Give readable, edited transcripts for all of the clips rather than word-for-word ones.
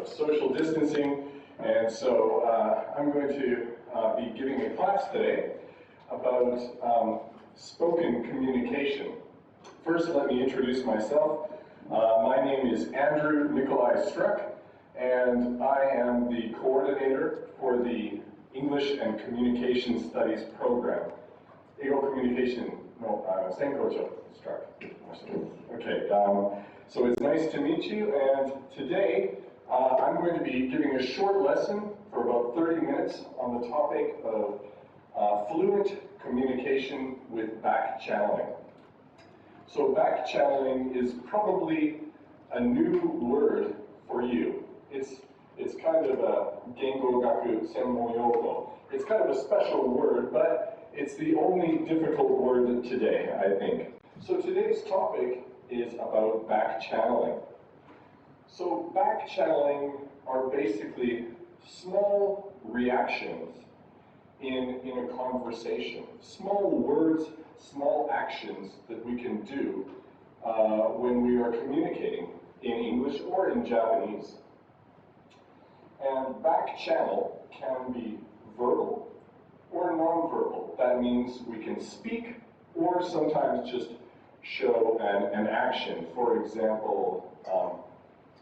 of social distancing, and so I'm going to be giving a class today about spoken communication. First, let me introduce myself. My name is Andrew Nikolai Struck, and I am the coordinator for the English and Communication Studies program. 英語コミュニケーションの専攻長 Struck. Okay, so it's nice to meet you, and today I'm going to be giving a short lesson for about 30 minutes on the topic of fluent communication with backchanneling. So backchanneling is probably a new word for you. It's kind of a gengo gaku senmon yogo. It's kind of a special word, but it's the only difficult word today, I think. So today's topic is about backchanneling. So backchanneling are basically small reactions in a conversation. Small words, small actions that we can do when we are communicating in English or in Japanese. And backchannel can be verbal or nonverbal. That means we can speak or sometimes just show an action. For example,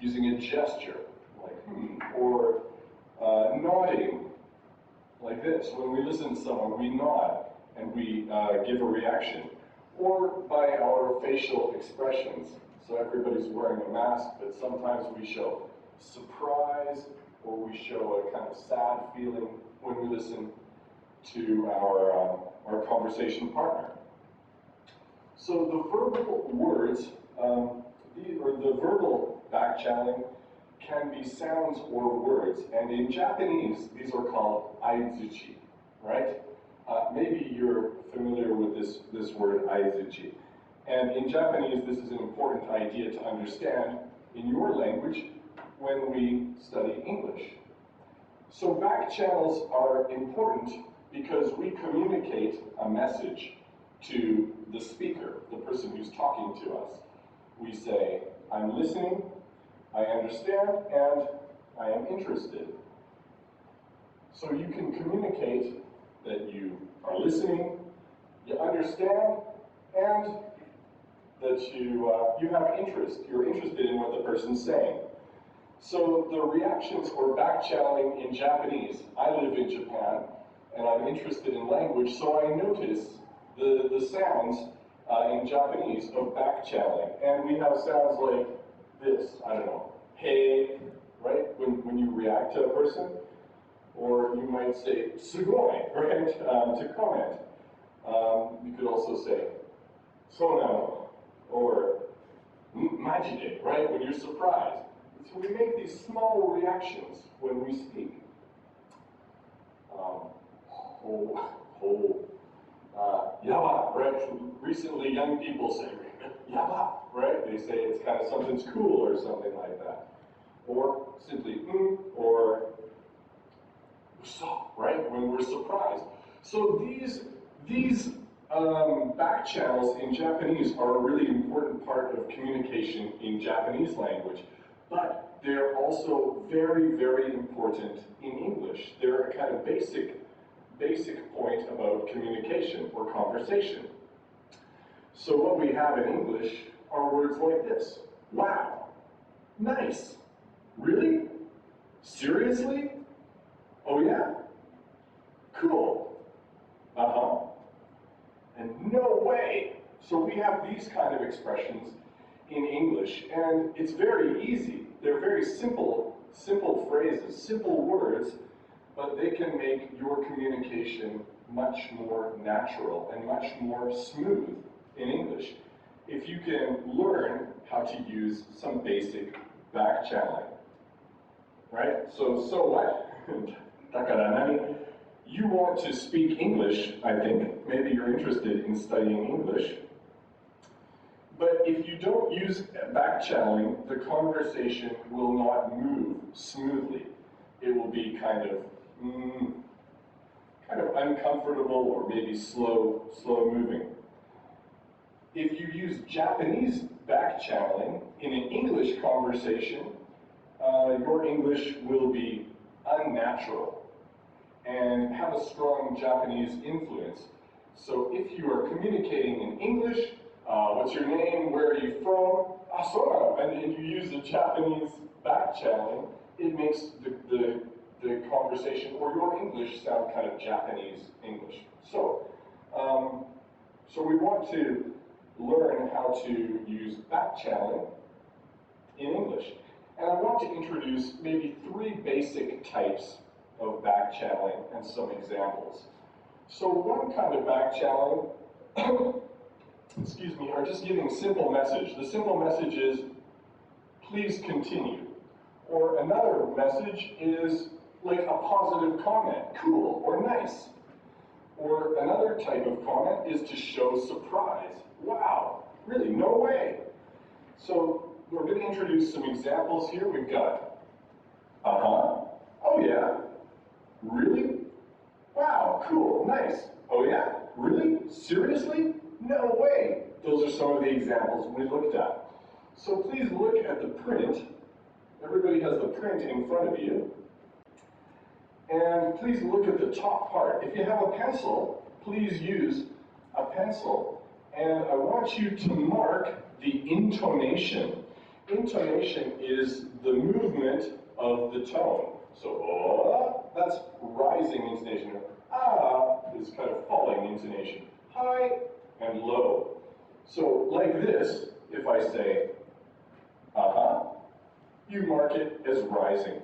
using a gesture, like or nodding, like this. When we listen to someone, we nod and we give a reaction. Or by our facial expressions. So everybody's wearing a mask, but sometimes we show surprise or we show a kind of sad feeling when we listen to our conversation partner. So the verbal words, or the verbal backchanneling can be sounds or words, and in Japanese these are called aizuchi, right? Maybe you're familiar with this word aizuchi, and in Japanese this is an important idea to understand in your language when we study English. So backchannels are important because we communicate a message to the speaker, the person who's talking to us. We say, I'm listening, I understand, and I am interested. So you can communicate that you are listening, you understand, and that you have interest. You're interested in what the person's saying. So the reactions or backchanneling in Japanese, I live in Japan, and I'm interested in language, so I notice the sounds in Japanese of backchanneling. And we have sounds like this, I don't know, hey, right, when you react to a person. Or you might say, sugoi, right, to comment. You could also say, sonano, or majide, right, when you're surprised. So we make these small reactions when we speak. Yaba, right? Recently, young people say yaba, right? They say it's kind of something's cool or something like that. Or simply or uso, right? When we're surprised. So these backchannels in Japanese are a really important part of communication in Japanese language. But they're also very, very important in English. They're a kind of basic point about communication or conversation. So what we have in English are words like this. Wow, nice, really? Seriously? Oh yeah? Cool. Uh-huh. And no way. So we have these kind of expressions in English, and it's very easy. They're very simple phrases, simple words, but they can make your communication much more natural and much more smooth in English if you can learn how to use some basic backchanneling. Right? So what? You want to speak English, I think. Maybe you're interested in studying English. But if you don't use backchanneling, the conversation will not move smoothly. It will be kind of uncomfortable or maybe slow moving. If you use Japanese backchanneling in an English conversation, your English will be unnatural and have a strong Japanese influence. So if you are communicating in English, what's your name, where are you from, and you use the Japanese back-channeling, it makes the conversation or your English sound kind of Japanese English. So we want to learn how to use back-channeling in English. And I want to introduce maybe 3 basic types of back-channeling and some examples. So one kind of back-channeling, excuse me, are just giving simple message. The simple message is, please continue. Or another message is like a positive comment, cool or nice. Or another type of comment is to show surprise. Wow, really, no way. So we're going to introduce some examples here. We've got, oh yeah, really? Wow, cool, nice. Oh yeah, really? Seriously? No way. Those are some of the examples we looked at. So please look at the print. Everybody has the print in front of you. And please look at the top part. If you have a pencil, please use a pencil. And I want you to mark the intonation. Intonation is the movement of the tone. So, that's rising intonation. Is kind of falling intonation. High and low. So, like this, if I say, you mark it as rising.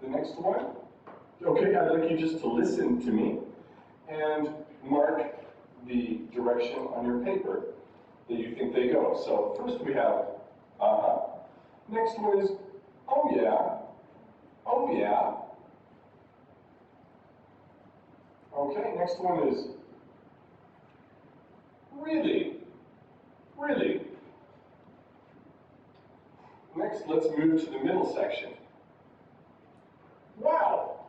The next one, okay, I'd like you just to listen to me and mark the direction on your paper that you think they go. So first we have, next one is, oh yeah. Okay, next one is, really. Next, let's move to the middle section. Wow,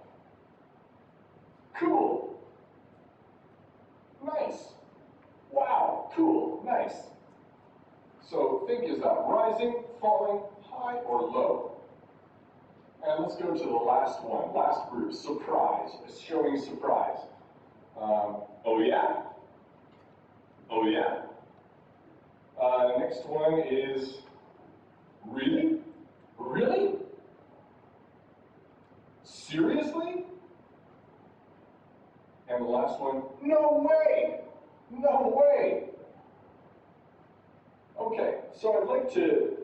cool, nice. Wow, cool, nice. So think, is that rising, falling, high, or low? And let's go to the last one, last group, surprise, showing surprise. Oh yeah? Oh yeah? Next one is, really? Really? Seriously? And the last one, no way! No way! Okay, so I'd like to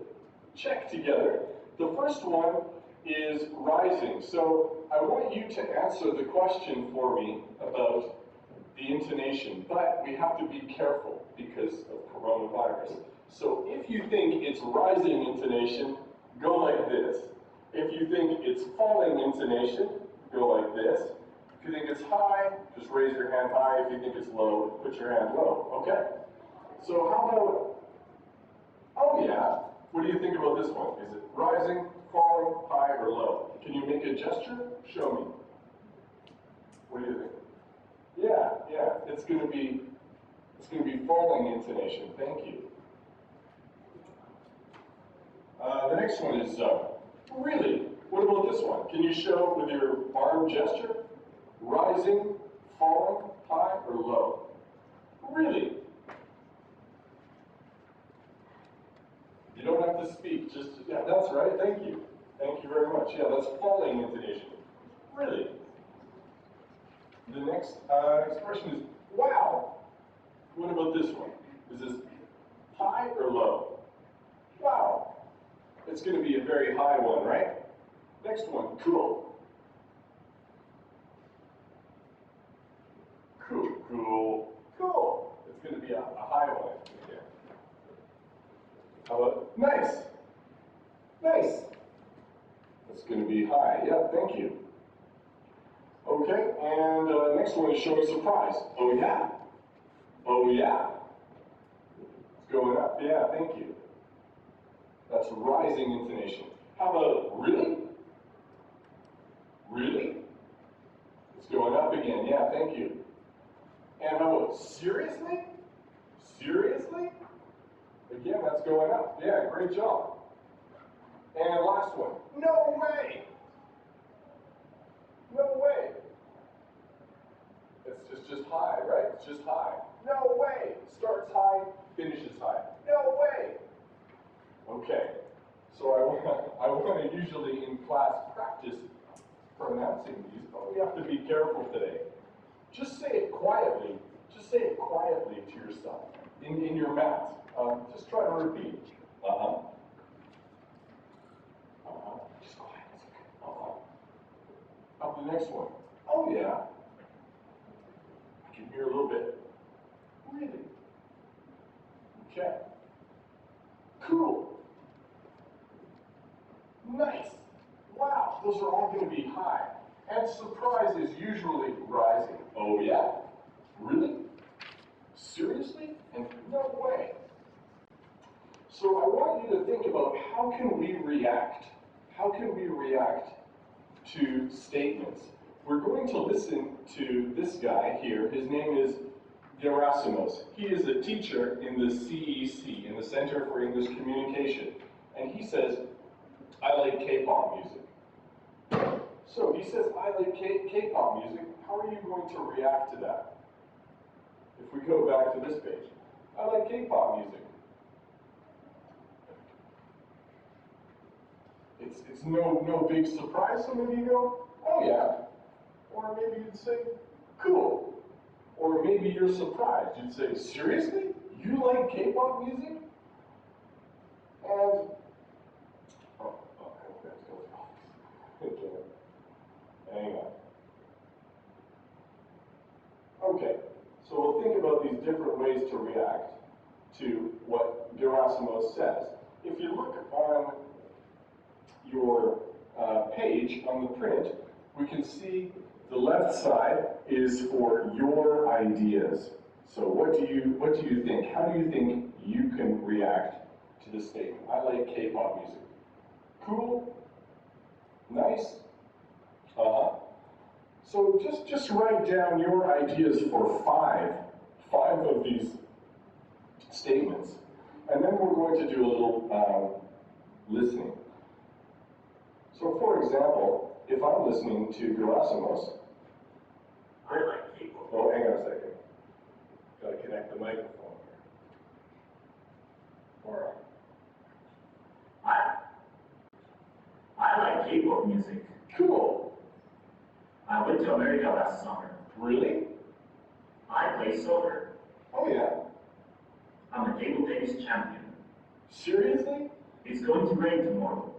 check together. The first one is rising. So I want you to answer the question for me about the intonation, but we have to be careful because of coronavirus. So if you think it's rising intonation, go like this. If you think it's falling intonation, go like this. If you think it's high, just raise your hand high. If you think it's low, put your hand low, okay? So how about, oh yeah, what do you think about this one? Is it rising, falling, high, or low? Can you make a gesture? Show me. What do you think? Yeah, it's gonna be falling intonation, thank you. The next one is, really? What about this one? Can you show with your arm gesture? Rising, falling, high, or low? Really? You don't have to speak, just, yeah, that's right, thank you. Thank you very much. Yeah, that's falling intonation. Really? The next expression is, wow. What about this one? Is this high or low? Wow. It's going to be a very high one, right? Next one, cool. Cool. It's going to be a high one again. How about nice? It's going to be high. Yeah, thank you. Okay, and next one is showing surprise. Oh yeah? It's going up. Yeah, thank you. That's rising intonation. How about really? It's going up again. Yeah, thank you. And how about seriously? Again, that's going up. Yeah, great job. And last one. No way. No way. It's just high, right? It's just high. No way. Starts high, finishes high. No way. Okay. So I want to usually in class practice pronouncing these, but we have to be careful today. Just say it quietly. Just say it quietly to yourself in your mat. Just try to repeat. Uh-huh. Uh-huh. Just quiet. Uh-huh. How about the next one? Oh, yeah. I can hear a little bit. Really? Okay. Cool. Nice. Wow, those are all going to be high. And surprise is usually rising. Oh, yeah? Really? Seriously? And no way. So I want you to think about how can we react? How can we react to statements? We're going to listen to this guy here. His name is Gerasimos. He is a teacher in the CEC, in the Center for English Communication. And he says, I like K-pop music. So he says, I like K-pop music. How are you going to react to that? If we go back to this page, I like K-pop music. It's no big surprise. Some of you go, oh yeah. Or maybe you'd say, cool. Or maybe you're surprised. You'd say, seriously? You like K-pop music? And I hope that's going to okay. Hang on. Okay, so we'll think about these different ways to react to what Gerasimos says. If you look on your page on the print, we can see the left side is for your ideas. So what do you think? How do you think you can react to this statement? I like K-pop music. Cool? Nice? Uh-huh. So just write down your ideas for five of these statements. And then we're going to do a little listening. So for example, if I'm listening to Gerasimos, I like K-pop. oh, hang on a second. Got to connect the microphone here. All right. I like K-pop music. Cool. I went to America last summer. Really? I play soccer. Oh yeah. I'm a table tennis champion. Seriously? It's going to rain tomorrow.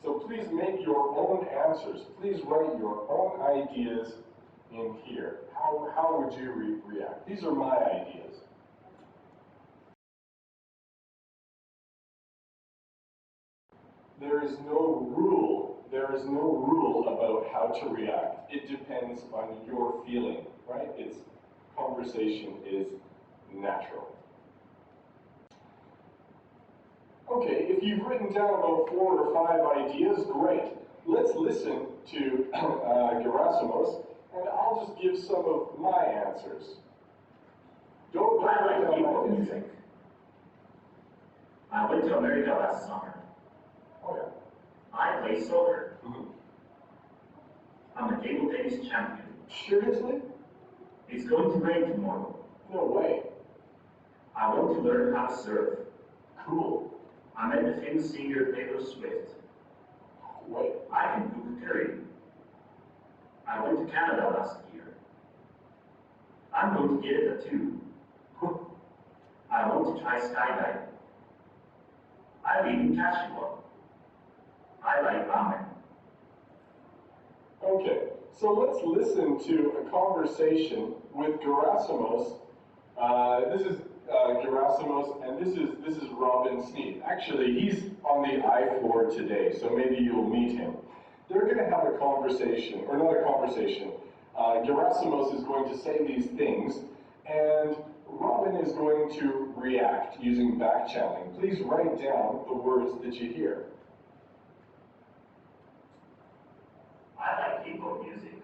So please make your own answers. Please write your own ideas in here. How would you react? These are my ideas. There is no rule. There is no rule about how to react. It depends on your feeling, right? It's conversation is natural. Okay, if you've written down about 4 or 5 ideas, great. Let's listen to Gerasimos, and I'll just give some of my answers. Don't I write like down K-pop my music. I went to America last summer. Oh yeah. I play soccer. Mm-hmm. I'm a table tennis champion. Seriously? It's going to rain tomorrow. No way. I want to learn how to surf. Cool. I met the famous singer Taylor Swift. Wait. I can cook curry. I went to Canada last year. I'm going to get a tattoo. I want to try skydiving. I live in Kashiwa. I like ramen. Okay, so let's listen to a conversation with Gerasimos. This is Gerasimos, and this is Robin Sneed. Actually, he's on the I-floor today, so maybe you'll meet him. They're going to have a conversation, or not a conversation. Gerasimos is going to say these things, and Robin is going to react using backchanneling. Please write down the words that you hear. I like K-pop music.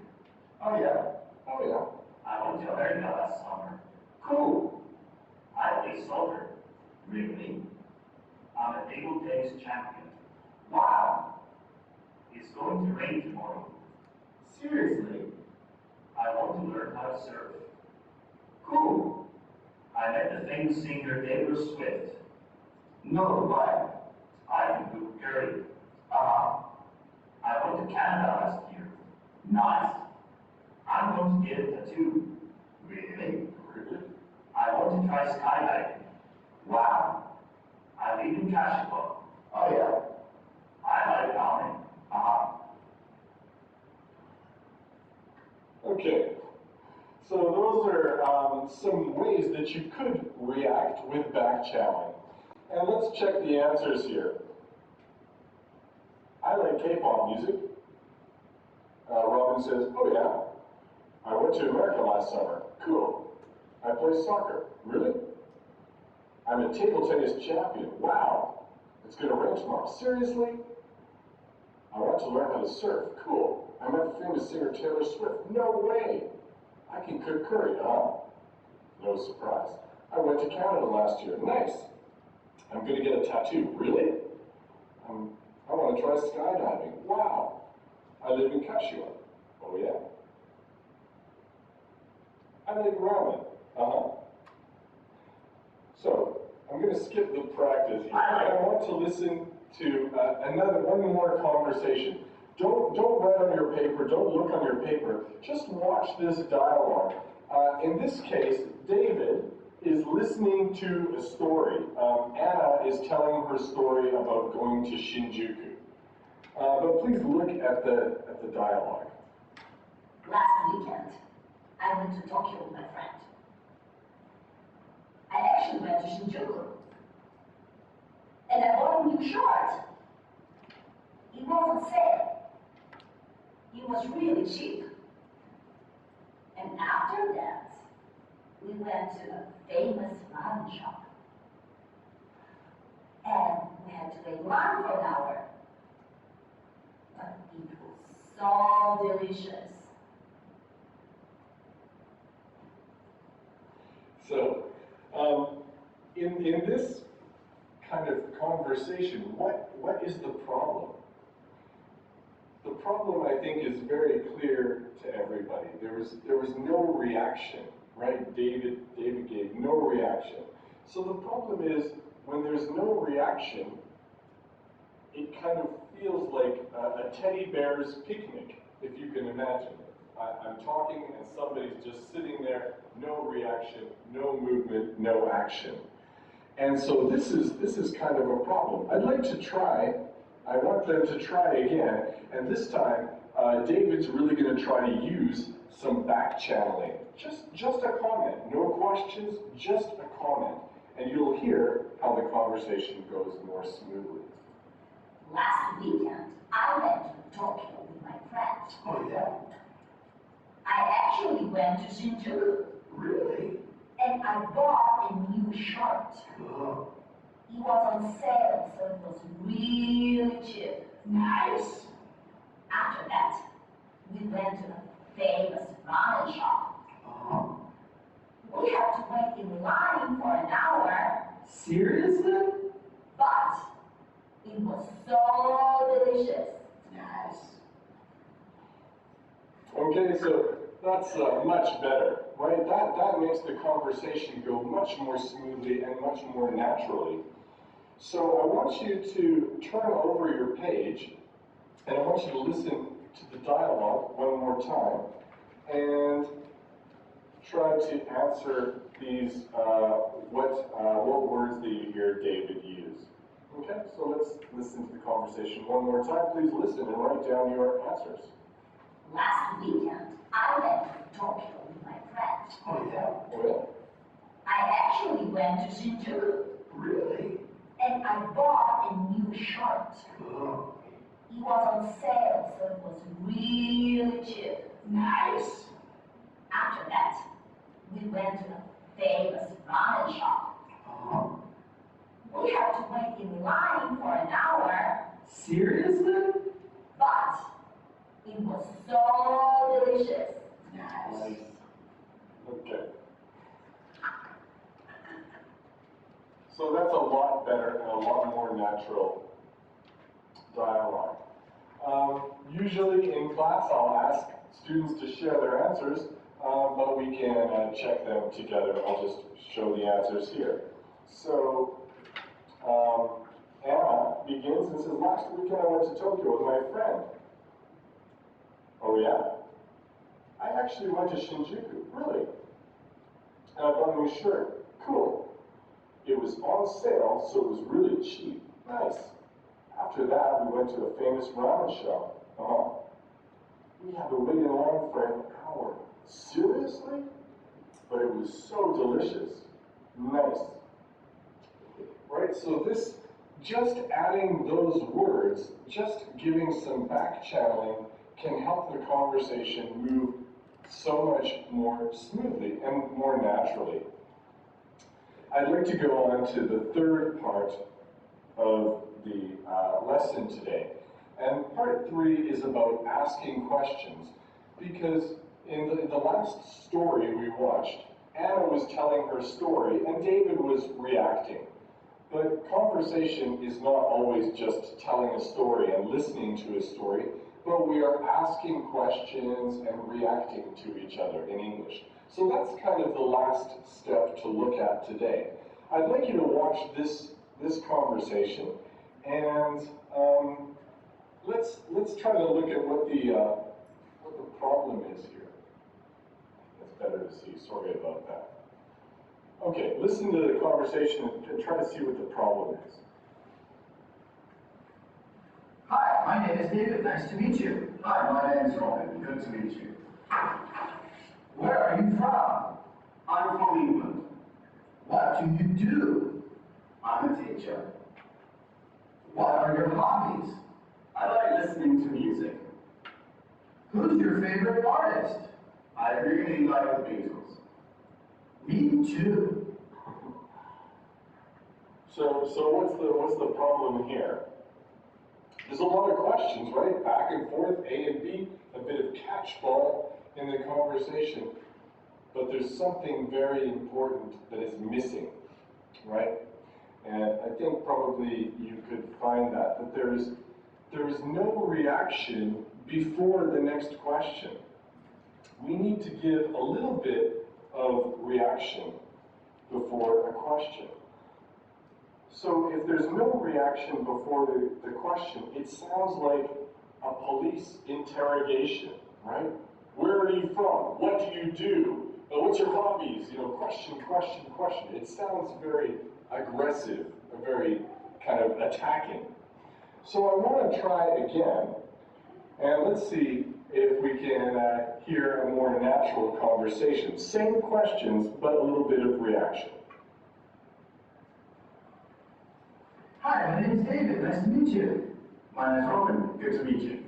Oh yeah. Oh yeah. I went to America last summer. Cool. I play soccer. Really? I'm a table tennis champion. going to rain tomorrow. Seriously? I want to learn how to surf. Cool. I met the famous singer Taylor Swift. No way. I can cook curry. I went to Canada last year. Nice. I'm going to get a tattoo. Really? I want to try skydiving. Wow. I live in Kashima. Oh yeah. I like ramen. Okay, so those are some ways that you could react with backchanneling. And let's check the answers here. I like K-pop music. Robin says, oh yeah, I went to America last summer. Cool. I play soccer. Really? I'm a table tennis champion. Wow. It's going to rain tomorrow. Seriously? I want to learn how to surf. Cool. I met the famous singer Taylor Swift. No way. I can cook curry. No surprise. I went to Canada last year. Nice. I'm going to get a tattoo. Really? I want to try skydiving. Wow. I live in Kashima. Oh yeah. I like ramen. So, I'm going to skip the practice here. I want to listen to one more conversation. Don't write on your paper, don't look on your paper, just watch this dialogue. In this case, David is listening to a story. Anna is telling her story about going to Shinjuku. But please look at the dialogue. Last weekend, I went to Tokyo with my friend. I actually went to Shinjuku. And I bought a new shirt. It was on sale. It was really cheap. And after that, we went to a famous ramen shop. And we had to wait in line for an hour. But it was so delicious. So, in this kind of conversation, what is the problem? The problem, I think, is very clear to everybody. There was no reaction, right? David gave no reaction. So the problem is, when there's no reaction, it kind of feels like a teddy bear's picnic, if you can imagine. I'm talking and somebody's just sitting there, no reaction, no movement, no action. And so this is kind of a problem. I'd like to try. I want them to try again, and this time David's really going to try to use some back-channeling. Just a comment, no questions, just a comment, and you'll hear how the conversation goes more smoothly. Last weekend, I went to Tokyo with my friend. Oh yeah? I actually went to Shinjuku. Really? And I bought a new shirt. Oh. It was on sale, so it was really cheap. Nice. After that, we went to a famous ramen shop. We had to wait in line for an hour. Seriously? But it was so delicious. Nice. Okay, so that's much better, right? That makes the conversation go much more smoothly and much more naturally. So I want you to turn over your page, and I want you to listen to the dialogue one more time, and try to answer these, what words do you hear David use? Okay, so let's listen to the conversation one more time. Please listen and write down your answers. Last weekend, I went to Tokyo with my friend. Oh yeah? Well? I actually went to Shinjuku. Really? And I bought a new shirt. Oh. It was on sale, so it was really cheap. Nice. After that, we went to a famous ramen shop. We had to wait in line for an hour. Seriously? But it was so delicious. Nice. Okay. So that's a lot better and a lot more natural dialogue. Usually in class I'll ask students to share their answers, but we can check them together. I'll just show the answers here. So Anna begins and says, last weekend I went to Tokyo with my friend. Oh yeah? I actually went to Shinjuku. Really? And I bought a new shirt. Cool. It was on sale, so it was really cheap. Nice. After that, we went to a famous ramen shop. We had to wait in line for an hour. Seriously? But it was so delicious. Nice. Right, so this, just adding those words, just giving some back channeling can help the conversation move so much more smoothly and more naturally. I'd like to go on to the third part of the lesson today. And part 3 is about asking questions, because in the last story we watched, Anna was telling her story and David was reacting. But conversation is not always just telling a story and listening to a story, but we are asking questions and reacting to each other in English. So that's kind of the last step to look at today. I'd like you to watch this conversation, and let's try to look at what the problem is here. It's better to see. Sorry about that. Okay, listen to the conversation and try to see what the problem is. Hi, my name is David. Nice to meet you. Hi, my name is Robin. Good to meet you. Where are you from? I'm from England. What do you do? I'm a teacher. What are your hobbies? I like listening to music. Who's your favorite artist? I really like the Beatles. Me too. So what's the problem here? There's a lot of questions, right? Back and forth, A and B, a bit of catch-ball in the conversation, but there's something very important that is missing, right? And I think probably you could find that there is no reaction before the next question. We need to give a little bit of reaction before a question. So if there's no reaction before the question, it sounds like a police interrogation, right? Where are you from? What do you do? What's your hobbies? You know, question, question, question. It sounds very aggressive, very kind of attacking. So I want to try again, and let's see if we can hear a more natural conversation. Same questions, but a little bit of reaction. Hi, my name is David. Nice to meet you. My name is Robin. Good to meet you.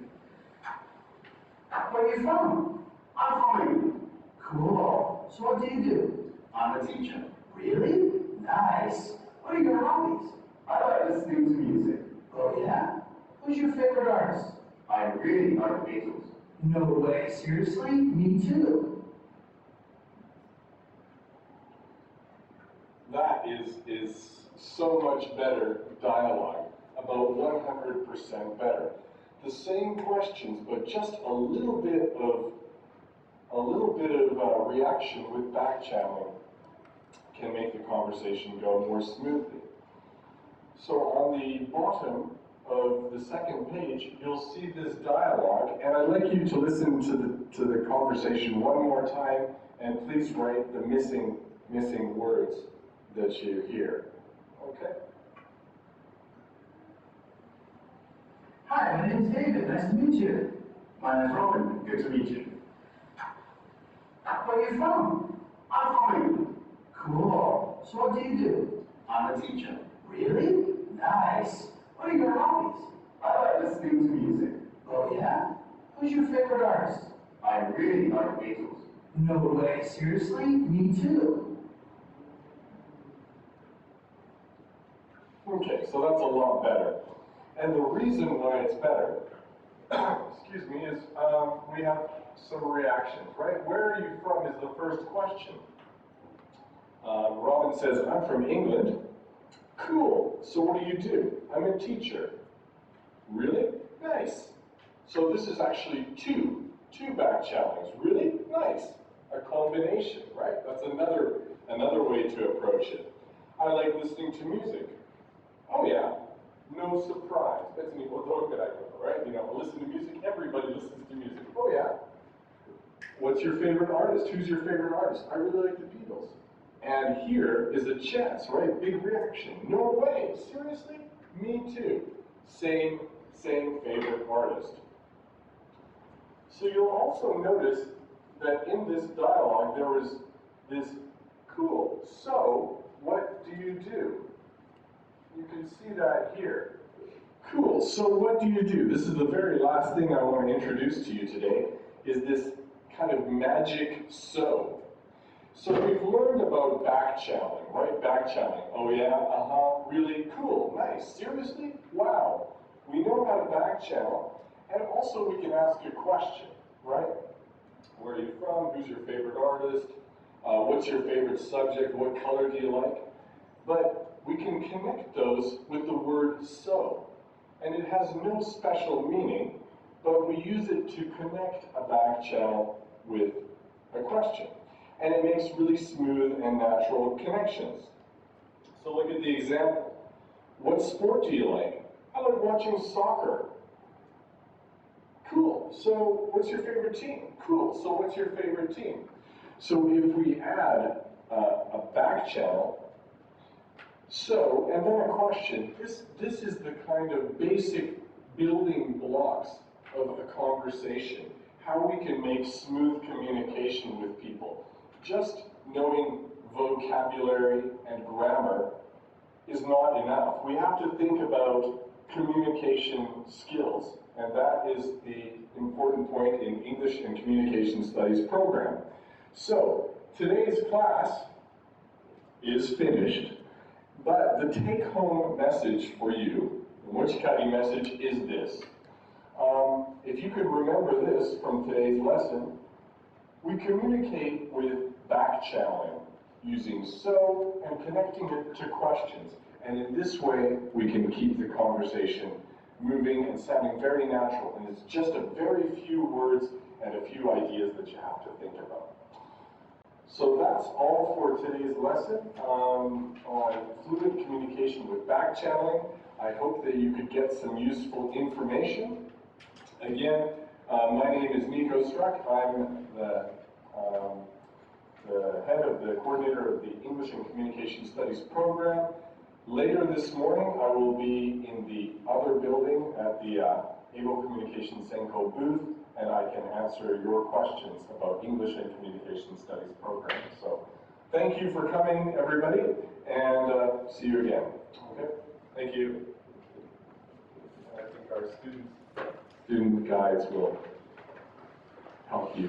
Where are you from? I'm from England. Cool. So what do you do? I'm a teacher. Really? Nice. What are your hobbies? I like listening to music. Oh yeah? Who's your favorite artist? I really like the Beatles. No way. Seriously? Me too. That is so much better dialogue, about 100% better. The same questions, but just a little bit of reaction with back channeling can make the conversation go more smoothly. So on the bottom of the second page, you'll see this dialogue, and I'd like you to listen to the conversation one more time, and please write the missing words that you hear. Okay? Hi, my name is David. Nice to meet you. My name is Robin. Good to meet you. Where are you from? I'm from England. Cool. So what do you do? I'm a teacher. Really? Nice. What are your hobbies? I like listening to music. Oh yeah? Who's your favorite artist? I really like the Beatles. No way. Seriously? Me too. Okay, so that's a lot better. And the reason why it's better, excuse me, is we have some reactions, right? Where are you from is the first question. Robin says, I'm from England. Cool, so what do you do? I'm a teacher. Really? Nice. So this is actually two backchannelings. Really nice. A combination, right? That's another way to approach it. I like listening to music. Oh yeah, no surprise. That's an right? You know, listen to music, everybody listens to music. Oh yeah. What's your favorite artist? Who's your favorite artist? I really like the Beatles. And here is a chance, right? Big reaction. No way, seriously? Me too. Same favorite artist. So you'll also notice that in this dialogue there was this cool. So, what do you do? You can see that here. Cool, so what do you do? This is the very last thing I want to introduce to you today, is this kind of magic so. So we've learned about backchanneling, right? Backchanneling. Oh yeah, really cool, nice, seriously? Wow. We know how to backchannel, and also we can ask a question, right? Where are you from? Who's your favorite artist? What's your favorite subject? What color do you like? But we can connect those with the word so. And it has no special meaning, but we use it to connect a backchannel with a question. And it makes really smooth and natural connections. So look at the example. What sport do you like? I like watching soccer. Cool, so what's your favorite team? Cool, so what's your favorite team? So if we add a back channel, so, and then a question, this is the kind of basic building blocks of a conversation, how we can make smooth communication with people. Just knowing vocabulary and grammar is not enough. We have to think about communication skills, and that is the important point in English and Communication Studies program. So, today's class is finished, but the take-home message for you, the Mochikari message, is this. If you could remember this from today's lesson, we communicate with backchanneling, using so and connecting it to questions. And in this way, we can keep the conversation moving and sounding very natural. And it's just a very few words and a few ideas that you have to think about. So that's all for today's lesson on fluent communication with backchanneling. I hope that you could get some useful information. Again, my name is Nico Struck. I'm the head of the coordinator of the English and Communication Studies program. Later this morning, I will be in the other building at the英語 Communication専攻 booth, and I can answer your questions about English and Communication Studies program. So, thank you for coming, everybody, and see you again. Okay, thank you. I think our student guides will help you